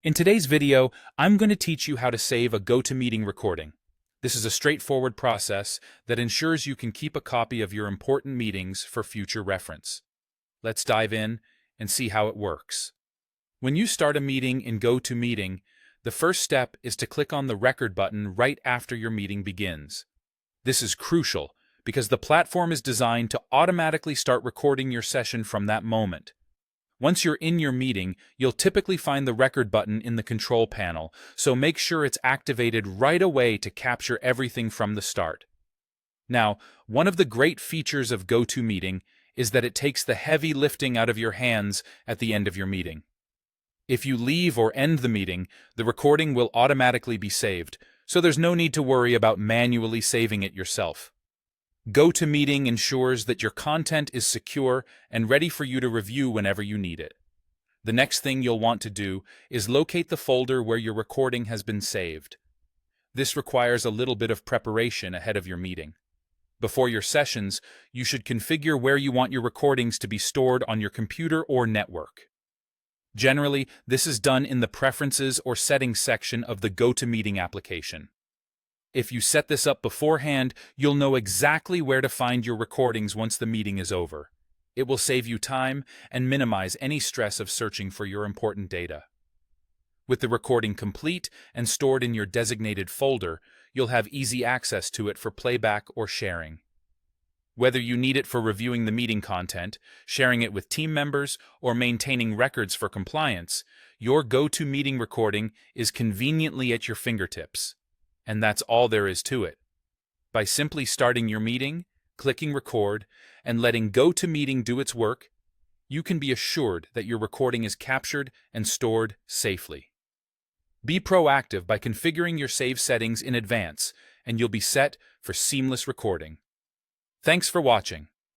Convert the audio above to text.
In today's video, I'm going to teach you how to save a GoToMeeting recording. This is a straightforward process that ensures you can keep a copy of your important meetings for future reference. Let's dive in and see how it works. When you start a meeting in GoToMeeting, the first step is to click on the record button right after your meeting begins. This is crucial because the platform is designed to automatically start recording your session from that moment. Once you're in your meeting, you'll typically find the record button in the control panel, so make sure it's activated right away to capture everything from the start. Now, one of the great features of GoToMeeting is that it takes the heavy lifting out of your hands at the end of your meeting. If you leave or end the meeting, the recording will automatically be saved, so there's no need to worry about manually saving it yourself. GoToMeeting ensures that your content is secure and ready for you to review whenever you need it. The next thing you'll want to do is locate the folder where your recording has been saved. This requires a little bit of preparation ahead of your meeting. Before your sessions, you should configure where you want your recordings to be stored on your computer or network. Generally, this is done in the Preferences or Settings section of the GoToMeeting application. If you set this up beforehand, you'll know exactly where to find your recordings once the meeting is over. It will save you time and minimize any stress of searching for your important data. With the recording complete and stored in your designated folder, you'll have easy access to it for playback or sharing. Whether you need it for reviewing the meeting content, sharing it with team members, or maintaining records for compliance, your GoToMeeting recording is conveniently at your fingertips. And that's all there is to it. By simply starting your meeting, clicking record, and letting GoToMeeting do its work, you can be assured that your recording is captured and stored safely. Be proactive by configuring your save settings in advance, and you'll be set for seamless recording. Thanks for watching.